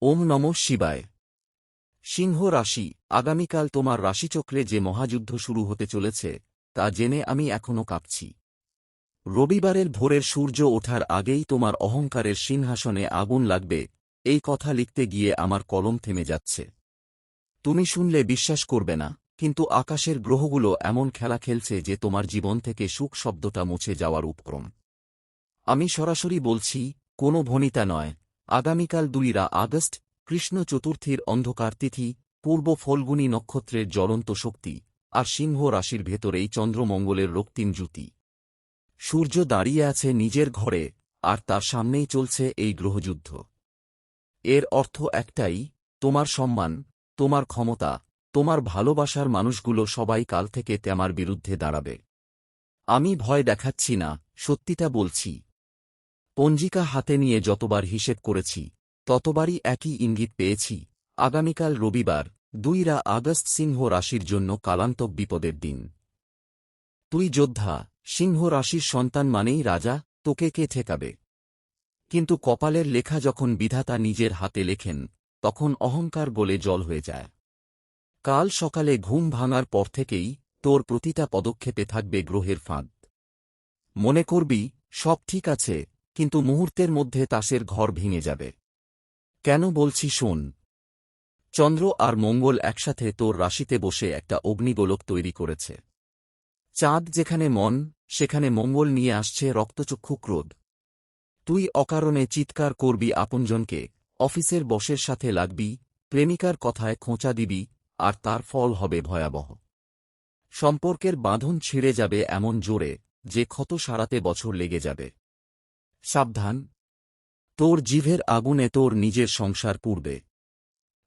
ওম নমঃ শিবায়। সিংহ রাশি, আগামীকাল তোমার রাশিচক্রে যে মহাযুদ্ধ শুরু হতে চলেছে তা জেনে আমি এখনও কাঁপছি। রবিবারের ভোরের সূর্য ওঠার আগেই তোমার অহংকারের সিংহাসনে আগুন লাগবে, এই কথা লিখতে গিয়ে আমার কলম থেমে যাচ্ছে। তুমি শুনলে বিশ্বাস করবে না, কিন্তু আকাশের গ্রহগুলো এমন খেলা খেলছে যে তোমার জীবন থেকে সুখ শব্দটা মুছে যাওয়ার উপক্রম। আমি সরাসরি বলছি, কোনো ভনিতা নয়। আগামীকাল 2 আগস্ট, কৃষ্ণ চতুর্থীর অন্ধকার তিথি, পূর্ব ফল্গুনী নক্ষত্রের জ্বলন্ত শক্তি, আর সিংহ রাশির ভেতরেই চন্দ্রমঙ্গলের রক্তিম জ্যোতি। সূর্য দাঁড়িয়ে আছে নিজের ঘরে, আর তার সামনেই চলছে এই গ্রহযুদ্ধ। এর অর্থ একটাই, তোমার সম্মান, তোমার ক্ষমতা, তোমার ভালোবাসার মানুষগুলো সবাই কাল থেকে তোমার বিরুদ্ধে দাঁড়াবে। আমি ভয় দেখাচ্ছি না, সত্যিটা বলছি। পঞ্জিকা হাতে নিয়ে যতবার হিসেব করেছি ততবারই একই ইঙ্গিত পেয়েছি। আগামীকাল রবিবার 2 আগস্ট সিংহ রাশির জন্য কালান্তক বিপদের দিন। তুই যোদ্ধা, সিংহ রাশির সন্তান মানেই রাজা, তোকে কে ঠেকাবে? কিন্তু কপালের লেখা যখন বিধাতা নিজের হাতে লেখেন, তখন অহংকার গলে জল হয়ে যায়। কাল সকালে ঘুম ভাঙার পর থেকেই তোর প্রতিটা পদক্ষেপে থাকবে গ্রহের ফাঁদ। মনে করবি সব ঠিক আছে, কিন্তু মুহূর্তের মধ্যে তাসের ঘর ভেঙে যাবে। কেন বলছি শোন। চন্দ্র আর মঙ্গল একসাথে তোর রাশিতে বসে একটা অগ্নিগোলক তৈরি করেছে। চাঁদ যেখানে মন, সেখানে মঙ্গল নিয়ে আসছে রক্তচক্ষু ক্রোধ। তুই অকারণে চিৎকার করবি আপনজনকে, অফিসের বসের সাথে লাগবি, প্রেমিকার কথায় খোঁচা দিবি, আর তার ফল হবে ভয়াবহ। সম্পর্কের বাঁধন ছিঁড়ে যাবে এমন জোরে যে ক্ষত সারাতে বছর লেগে যাবে। সাবধান, তোর জিভের আগুনে তোর নিজের সংসার পুড়বে।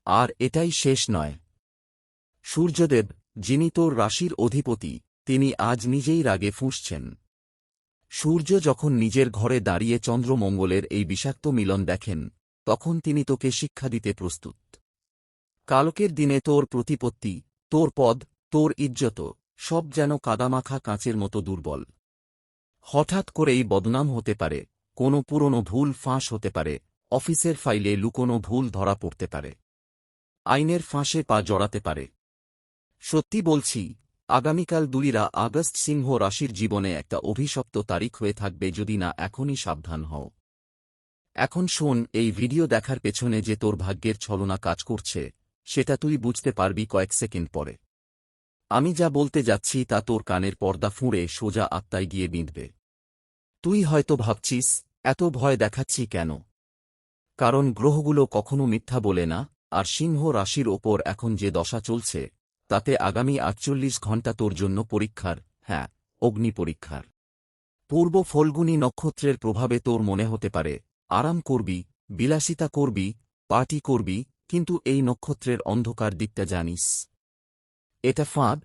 আর এটাই শেষ নয়। সূর্যদেব, যিনি তোর রাশির অধিপতি, তিনি আজ নিজেই রাগে ফুঁসছেন। সূর্য যখন নিজের ঘরে দাঁড়িয়ে চন্দ্রমঙ্গলের এই বিষাক্ত মিলন দেখেন, তখন তিনি তোকে শিক্ষা দিতে প্রস্তুত। কালকের দিনে তোর প্রতিপত্তি, তোর পদ, তোর ইজ্জত, সব যেন কাদামাখা কাঁচের মতো দুর্বল। হঠাৎ করেই বদনাম হতে পারে, কোনো পুরনো ভুল ফাঁস হতে পারে, অফিসের ফাইলে লুকোনো ভুল ধরা পড়তে পারে, আইনের ফাঁসে পা জড়াতে পারে। সত্যি বলছি, আগামীকাল 2 আগস্ট সিংহ রাশির জীবনে একটা অভিশপ্ত তারিখ হয়ে থাকবে যদি না এখনই সাবধান হও। এখন শোন, এই ভিডিও দেখার পেছনে যে তোর ভাগ্যের ছলনা কাজ করছে, সেটা তুই বুঝতে পারবি কয়েক সেকেন্ড পরে। আমি যা বলতে যাচ্ছি তা তোর কানের পর্দা ফুঁড়ে সোজা আত্মায় গিয়ে বিঁধবে। তুই হয়তো ভাবছিস, এত ভয় দেখাচ্ছি কেন? কারণ গ্রহগুলো কখনো মিথ্যা বলে না, আর সিংহ রাশির ওপর এখন যে দশা চলছে, তাতে আগামী 48 ঘণ্টা তোর জন্য পরীক্ষার, হ্যাঁ, অগ্নি পরীক্ষার। পূর্ব ফল্গুনী নক্ষত্রের প্রভাবে তোর মনে হতে পারে আরাম করবি, বিলাসিতা করবি, পার্টি করবি, কিন্তু এই নক্ষত্রের অন্ধকার দিকটা জানিস? এটা ফাঁদ।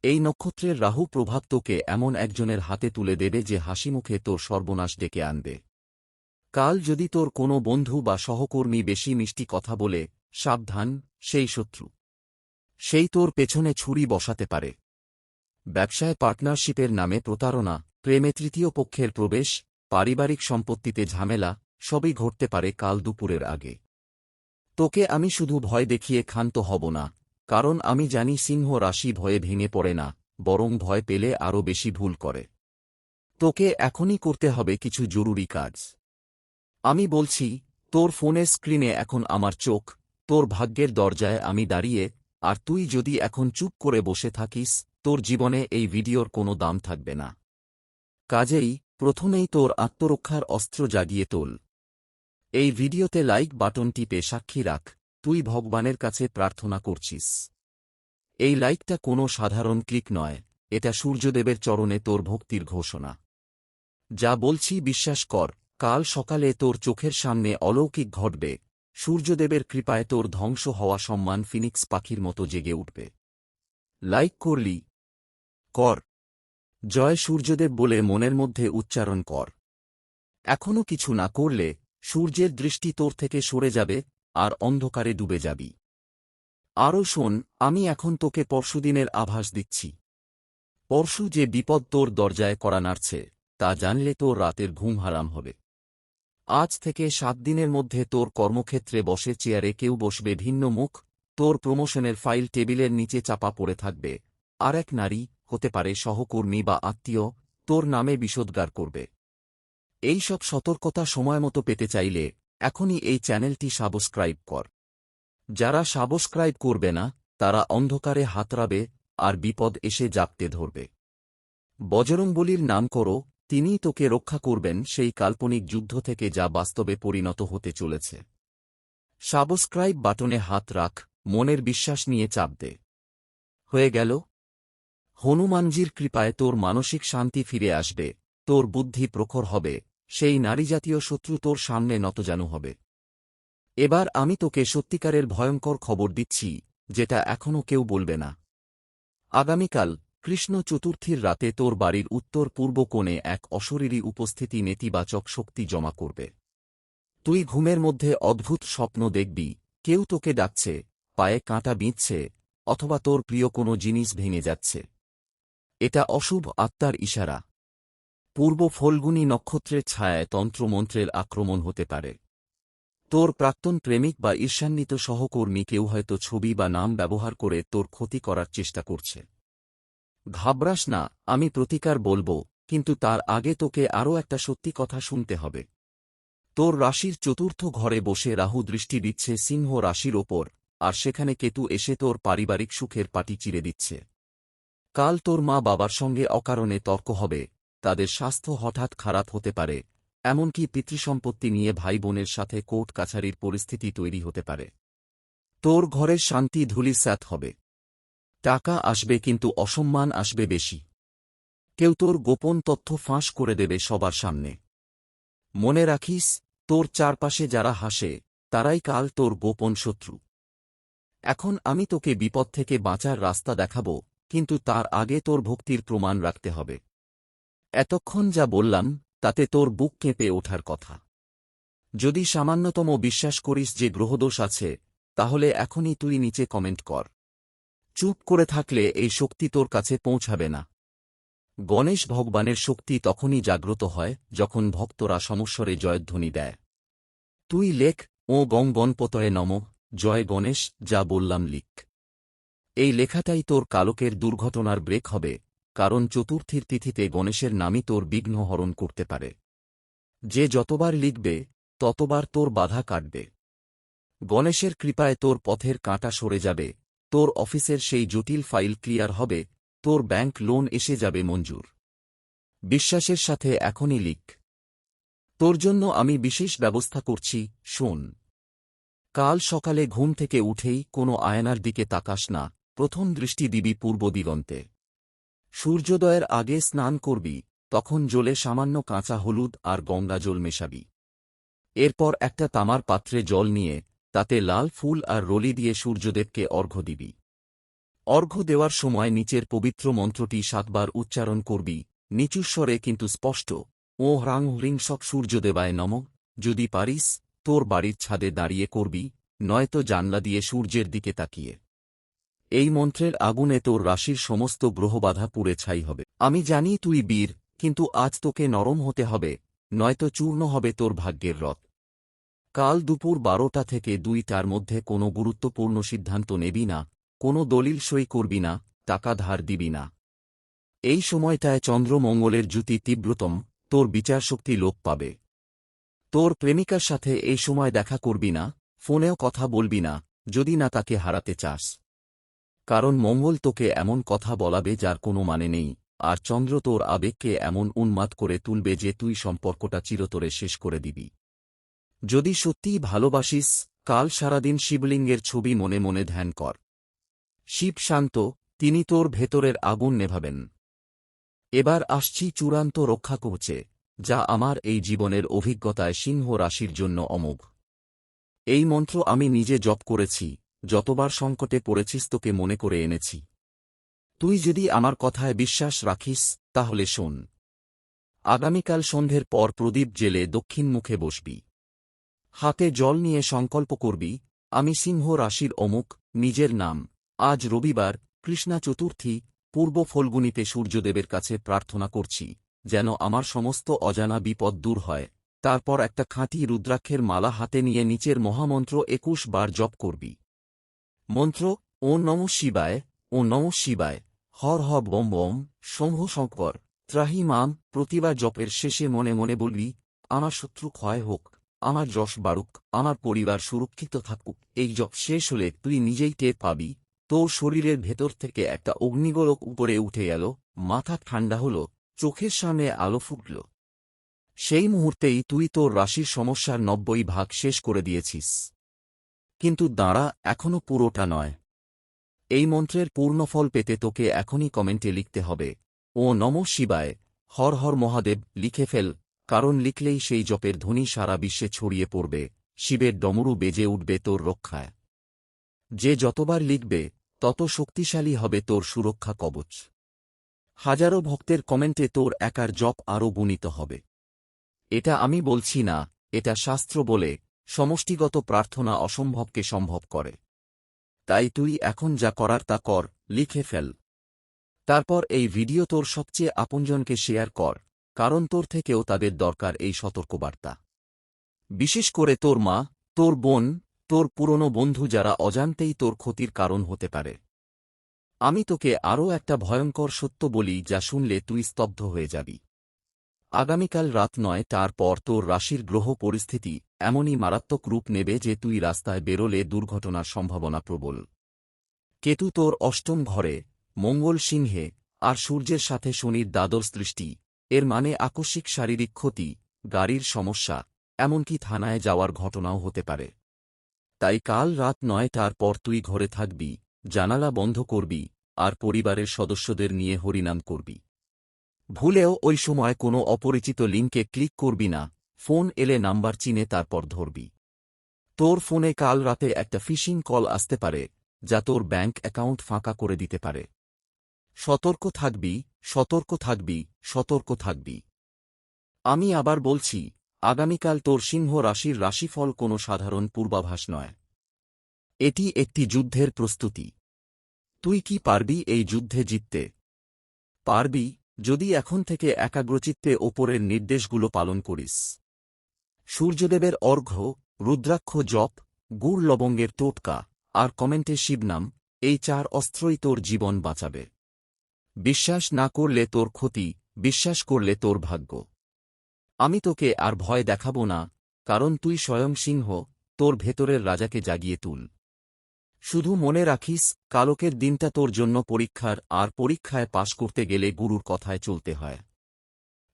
এই নক্ষত্রের রাহু প্রভাব তোকে এমন একজনের হাতে তুলে দেবে যে হাসিমুখে তোর সর্বনাশ ডেকে আনবে। কাল যদি তোর কোনো বন্ধু বা সহকর্মী বেশি মিষ্টি কথা বলে, সাবধান, সেই শত্রু। সেই তোর পেছনে ছুরি বসাতে পারে। ব্যবসায় পার্টনারশিপের নামে প্রতারণা, প্রেমে তৃতীয় পক্ষের প্রবেশ, পারিবারিক সম্পত্তিতে ঝামেলা, সবই ঘটতে পারে কাল দুপুরের আগে। তোকে আমি শুধু ভয় দেখিয়ে ক্ষান্ত হব না, কারণ আমি জানি সিংহ রাশি ভয়ে ভেঙে পড়ে না, বরং ভয় পেলে আরও বেশি ভুল করে। তোকে এখনই করতে হবে কিছু জরুরি কাজ। আমি বলছি, তোর ফোনের স্ক্রিনে এখন আমার চোখ, তোর ভাগ্যের দরজায় আমি দাঁড়িয়ে, আর তুই যদি এখন চুপ করে বসে থাকিস, তোর জীবনে এই ভিডিওর কোনো দাম থাকবে না। কাজেই প্রথমেই তোর আত্মরক্ষার অস্ত্র জাগিয়ে তোল। এই ভিডিওতে লাইক বাটন টিপে সাক্ষী রাখ, তুই ভগবানের কাছে প্রার্থনা করছিস। এই লাইকটা কোনো সাধারণ ক্লিক নয়, এটা সূর্যদেবের চরণে তোর ভক্তির ঘোষণা। যা বলছি বিশ্বাস কর, কাল সকালে তোর চোখের সামনে অলৌকিক ঘটবে। সূর্যদেবের কৃপায় তোর ধ্বংস হওয়া সম্মান ফিনিক্স পাখির মতো জেগে উঠবে। লাইক করলি? কর। জয় সূর্যদেব বলে মনের মধ্যে উচ্চারণ কর। এখনও কিছু না করলে সূর্যের দৃষ্টি তোর থেকে সরে যাবে, আর অন্ধকারে ডুবে যাবি। আরও শোন, আমি এখন তোকে পরশুদিনের আভাস দিচ্ছি। পরশু যে বিপদ তোর দরজায় কড়া নাড়ছে, তা জানলে তোর রাতের ঘুম হারাম হবে। আজ থেকে 7 দিনের মধ্যে তোর কর্মক্ষেত্রে বসে চেয়ারে কেউ বসবে ভিন্ন মুখ, তোর প্রমোশনের ফাইল টেবিলের নিচে চাপা পড়ে থাকবে, আর এক নারী, হতে পারে সহকর্মী বা আত্মীয়, তোর নামে বিষোদ্গার করবে। এই সব সতর্কতা সময়মতো পেতে চাইলে এখনই এই চ্যানেলটি সাবস্ক্রাইব কর। যারা সাবস্ক্রাইব করবে না তারা অন্ধকারে হাতড়াবে আর বিপদ এসে জাপটে ধরবে। বজরংবলীর নাম করো, তিনিই তোকে রক্ষা করবেন সেই কাল্পনিক যুদ্ধ থেকে যা বাস্তবে পরিণত হতে চলেছে। সাবস্ক্রাইব বাটনে হাত রাখ, মনের বিশ্বাস নিয়ে চাপ দে। হয়ে গেল? হনুমানজির কৃপায় তোর মানসিক শান্তি ফিরে আসবে, তোর বুদ্ধি প্রখর হবে, সেই নারীজাতীয় শত্রু তোর সামনে নতজানু হবে। এবার আমি তোকে সত্যিকারের ভয়ঙ্কর খবর দিচ্ছি, যেটা এখনও কেউ বলবে না। আগামীকাল কৃষ্ণ চতুর্থীর রাতে তোর বাড়ির উত্তর পূর্ব কোণে এক অশরীরী উপস্থিতি নেতিবাচক শক্তি জমা করবে। তুই ঘুমের মধ্যে অদ্ভুত স্বপ্ন দেখবি, কেউ তোকে ডাকছে, পায়ে কাঁটা বিঁধছে, অথবা তোর প্রিয় কোনো জিনিস ভেঙে যাচ্ছে। এটা অশুভ আত্মার ইশারা। পূর্ব ফল্গুনী নক্ষত্রের ছায়ায় তন্ত্রমন্ত্রের আক্রমণ হতে পারে। তোর প্রাক্তন প্রেমিক বা ঈর্ষান্বিত সহকর্মী কেউ হয়তো ছবি বা নাম ব্যবহার করে তোর ক্ষতি করার চেষ্টা করছে। ঘাবড়াস না, আমি প্রতিকার বলবো, কিন্তু তার আগে তোকে আরও একটা সত্যি কথা শুনতে হবে। তোর রাশির চতুর্থ ঘরে বসে রাহু দৃষ্টি দিচ্ছে সিংহ রাশির ওপর, আর সেখানে কেতু এসে তোর পারিবারিক সুখের পাটি চিরে দিচ্ছে। কাল তোর মা বাবার সঙ্গে অকারণে তর্ক হবে, তাদের স্বাস্থ্য হঠাৎ খারাপ হতে পারে, এমনকি পিতৃসম্পত্তি নিয়ে ভাই বোনের সাথে কোর্ট কাছারির পরিস্থিতি তৈরি হতে পারে। তোর ঘরের শান্তি ধূলিস্যাৎ হবে। টাকা আসবে কিন্তু অসম্মান আসবে বেশি। কেউ তোর গোপন তথ্য ফাঁস করে দেবে সবার সামনে। মনে রাখিস, তোর চারপাশে যারা হাসে তারাই কাল তোর গোপন শত্রু। এখন আমি তোকে বিপদ থেকে বাঁচার রাস্তা দেখাব, কিন্তু তার আগে তোর ভক্তির প্রমাণ রাখতে হবে। এতক্ষণ যা বললাম তাতে তোর বুক কেঁপে ওঠার কথা। যদি সামান্যতম বিশ্বাস করিস যে গ্রহদোষ আছে, তাহলে এখনই তুই নিচে কমেন্ট কর। চুপ করে থাকলে এই শক্তি তোর কাছে পৌঁছাবে না। গণেশ ভগবানের শক্তি তখনই জাগ্রত হয় যখন ভক্তরা সমস্বরে জয়ধ্বনি দেয়। তুই লেখ, ও গং গণপতয়ে নমঃ, জয় গণেশ, যা বললাম লিখ। এই লেখাটাই তোর কালকের দুর্ঘটনার ব্রেক হবে, কারণ চতুর্থীর তিথিতে গণেশের নামই তোর বিঘ্ন হরণ করতে পারে। যে যতবার লিখবে ততবার তোর বাধা কাটবে। গণেশের কৃপায় তোর পথের কাঁটা সরে যাবে, তোর অফিসের সেই জটিল ফাইল ক্লিয়ার হবে, তোর ব্যাংক লোন এসে যাবে মঞ্জুর। বিশ্বাসের সাথে এখনই লিখ। তোর জন্য আমি বিশেষ ব্যবস্থা করছি, শোন। কাল সকালে ঘুম থেকে উঠেই কোনো আয়নার দিকে তাকাস না, প্রথম দৃষ্টি দিবি পূর্ব দিগন্তে। সূর্যোদয়ের আগে স্নান করবি, তখন জলে সামান্য কাঁচা হলুদ আর গঙ্গাজল মেশাবি। এরপর একটা তামার পাত্রে জল নিয়ে তাতে লাল ফুল আর রলি দিয়ে সূর্যদেবকে অর্ঘ্য দিবি। অর্ঘ্য দেওয়ার সময় নিচের পবিত্র মন্ত্রটি 7 বার উচ্চারণ করবি, নিচুস্বরে কিন্তু স্পষ্ট, ও হ্রাং হ্রিং সক সূর্যদেবায় নমঃ। যদি পারিস তোর বাড়ির ছাদে দাঁড়িয়ে করবি, নয়তো জানলা দিয়ে সূর্যের দিকে তাকিয়ে। এই মন্ত্রের আগুনে তোর রাশির সমস্ত গ্রহবাধা পুড়ে ছাই হবে। আমি জানি তুই বীর, কিন্তু আজ তোকে নরম হতে হবে, নয়তো চূর্ণ হবে তোর ভাগ্যের রথ। কাল দুপুর 12টা থেকে 2টার মধ্যে কোনো গুরুত্বপূর্ণ সিদ্ধান্ত নেবি না, কোনো দলিল সই করবি না, টাকা ধার দিবি না। এই সময়টায় চন্দ্রমঙ্গলের জ্যোতি তীব্রতম, তোর বিচারশক্তি লোপ পাবে। তোর প্রেমিকার সাথে এই সময় দেখা করবি না, ফোনেও কথা বলবি না, যদি না তাকে হারাতে চাস। কারণ মঙ্গল তোকে এমন কথা বলাবে যার কোনো মানে নেই, আর চন্দ্র তোর আবেগকে এমন উন্মাদ করে তুলবে যে তুই সম্পর্কটা চিরতরে শেষ করে দিবি। যদি সত্যিই ভালোবাসিস, কাল সারাদিন শিবলিঙ্গের ছবি মনে মনে ধ্যান কর। শিব শান্ত, তিনি তোর ভেতরের আগুন নেভাবেন। এবার আসছি চূড়ান্ত রক্ষা কবচে, যা আমার এই জীবনের অভিজ্ঞতায় সিংহ রাশির জন্য অমোঘ। এই মন্ত্র আমি নিজে জপ করেছি, যতবার সংকটে পড়েছিস তোকে মনে করে এনেছি। তুই যদি আমার কথায় বিশ্বাস রাখিস তাহলে শোন। আগামীকাল সন্ধ্যের পর প্রদীপ জেলে দক্ষিণ মুখে বসবি। হাতে জল নিয়ে সংকল্প করবি, আমি সিংহ রাশির অমুক, নিজের নাম। আজ রবিবার, কৃষ্ণা চতুর্থী, পূর্ব ফল্গুনীতে সূর্যদেবের কাছে প্রার্থনা করছি যেন আমার সমস্ত অজানা বিপদ দূর হয়, তারপর একটা খাঁটি রুদ্রাক্ষের মালা হাতে নিয়ে নিচের মহামন্ত্র ২১ বার জপ করবি। মন্ত্র: ওম নমঃ শিবায়, ওম নমঃ শিবায়, হর হ বম বম, শম্ভ শঙ্কর, ত্রাহি মাম। প্রতিবার জপের শেষে মনে মনে বলবি, আমার শত্রু ক্ষয় হোক, আমার যশ বাড়ুক, আমার পরিবার সুরক্ষিত থাকুক। এই জপ শেষ হলে তুই নিজেই টের পাবি, তোর শরীরের ভেতর থেকে একটা অগ্নিগোলক উপরে উঠে গেল, মাথা ঠান্ডা হল, চোখের সামনে আলো ফুটল। সেই মুহূর্তেই তুই তোর রাশির সমস্যার ৯০ ভাগ শেষ করে দিয়েছিস। কিন্তু দাঁড়া, এখনও পুরোটা নয়। এই মন্ত্রের পূর্ণফল পেতে তোকে এখনই কমেন্টে লিখতে হবে, ও নমঃ শিবায়, হর হর মহাদেব লিখে ফেল, কারণ লিখলেই সেই জপের ধ্বনি সারা বিশ্বে ছড়িয়ে পড়বে, শিবের ডমরু বেজে উঠবে তোর রক্ষায়। যে যতবার লিখবে, তত শক্তিশালী হবে তোর সুরক্ষা কবচ। হাজারো ভক্তের কমেন্টে তোর একার জপ আরও গুণিত হবে। এটা আমি বলছি না, এটা শাস্ত্র বলে, সমষ্টিগত প্রার্থনা অসম্ভবকে সম্ভব করে। তাই তুই এখন যা করার তা কর, লিখে ফেল। তারপর এই ভিডিও তোর সবচেয়ে আপনজনকে শেয়ার কর, কারণ তোর থেকেও তাদের দরকার এই সতর্কবার্তা। বিশেষ করে তোর মা, তোর বোন, তোর পুরনো বন্ধু যারা অজান্তেই তোর ক্ষতির কারণ হতে পারে। আমি তোকে আরও একটা ভয়ঙ্কর সত্য বলি যা শুনলে তুই স্তব্ধ হয়ে যাবি। আগামীকাল রাত ৯টার পর তোর রাশির গ্রহ পরিস্থিতি এমনই মারাত্মক রূপ নেবে যে তুই রাস্তায় বেরোলে দুর্ঘটনার সম্ভাবনা প্রবল। কেতু তোর অষ্টম ঘরে, মঙ্গল সিংহে, আর সূর্যের সাথে শনির দ্বাদশ দৃষ্টি, এর মানে আকস্মিক শারীরিক ক্ষতি, গাড়ির সমস্যা, এমনকি থানায় যাওয়ার ঘটনাও হতে পারে। তাই কাল রাত ৯টার পর তুই ঘরে থাকবি, জানালা বন্ধ করবি, আর পরিবারের সদস্যদের নিয়ে হরিনাম করবি। ভুলেও ওই সময় কোনো অপরিচিত লিঙ্কে ক্লিক করবি না, ফোন এলে নাম্বার চিনে তারপর ধরবি। তোর ফোনে কাল রাতে একটা ফিশিং কল আসতে পারে, যা তোর ব্যাঙ্ক অ্যাকাউন্ট ফাঁকা করে দিতে পারে। সতর্ক থাকবি, সতর্ক থাকবি, সতর্ক থাকবি। আমি আবার বলছি, আগামীকাল তোর সিংহ রাশির রাশিফল কোনো সাধারণ পূর্বাভাস নয়। এটি একটি যুদ্ধের প্রস্তুতি। তুই কি পারবি এই যুদ্ধে জিততে? পারবি, যদি এখন থেকে একাগ্রচিত্তে ওপরের নির্দেশগুলো পালন করিস। সূর্যদেবের অর্ঘ্য, রুদ্রাক্ষ জপ, গুড় লবঙ্গের টোটকা, আর কমেন্টে শিবনাম, এই ৪ অস্ত্রই তোর জীবন বাঁচাবে। বিশ্বাস না করলে তোর ক্ষতি, বিশ্বাস করলে তোর ভাগ্য। আমি তোকে আর ভয় দেখাব না, কারণ তুই স্বয়ং সিংহ, তোর ভেতরের রাজাকে জাগিয়ে তুল। শুধু মনে রাখিস, কালকের দিনটা তোর জন্য পরীক্ষার, আর পরীক্ষায় পাশ করতে গেলে গুরুর কথায় চলতে হয়।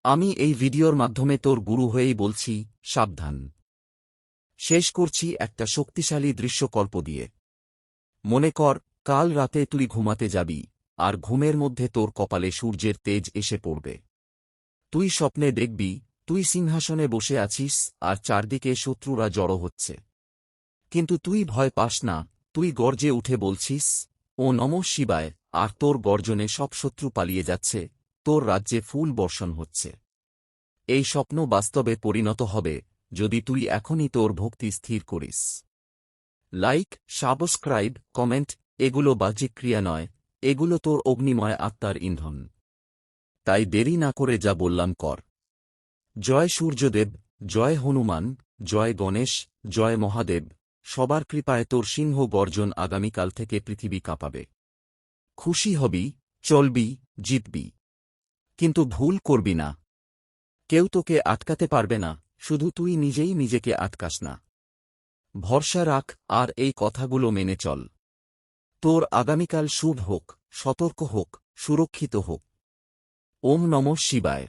আমি এই ভিডিওর মাধ্যমে তোর গুরু হয়েই বলছি, সাবধান। শেষ করছি একটা শক্তিশালী দৃশ্যকল্প দিয়ে। মনে কর, কাল রাতে তুই ঘুমাতে যাবি, আর ঘুমের মধ্যে তোর কপালে সূর্যের তেজ এসে পড়বে। তুই স্বপ্নে দেখবি, তুই সিংহাসনে বসে আছিস, আর চারদিকে শত্রুরা জড়ো হচ্ছে। কিন্তু তুই ভয় পাস না, তুই গর্জে উঠে বলছিস, ও নমঃ শিবায়, আর তোর গর্জনে সব শত্রু পালিয়ে যাচ্ছে, তোর রাজ্যে ফুল বর্ষণ হচ্ছে। এই স্বপ্ন বাস্তবে পরিণত হবে, যদি তুই এখনই তোর ভক্তি স্থির করিস। লাইক, সাবস্ক্রাইব, কমেন্ট, এগুলো বাহ্যিক ক্রিয়া নয়, এগুলো তোর অগ্নিময় আত্মার ইন্ধন। তাই দেরি না করে যা বললাম কর। জয় সূর্যদেব, জয় হনুমান, জয় গণেশ, জয় মহাদেব, সবার কৃপায় তোর সিংহ গর্জন আগামীকাল থেকে পৃথিবী কাঁপাবে। খুশি হবি, চলবি, জিতবি। কিন্তু ভুল করবি না। কেউ তোকে আটকাতে পারবে না, শুধু তুই নিজেই নিজেকে আটকাস না। ভরসা রাখ, আর এই কথাগুলো মেনে চল। তোর আগামীকাল শুভ হোক, সতর্ক হোক, সুরক্ষিত হোক। ওম নমঃ শিবায়।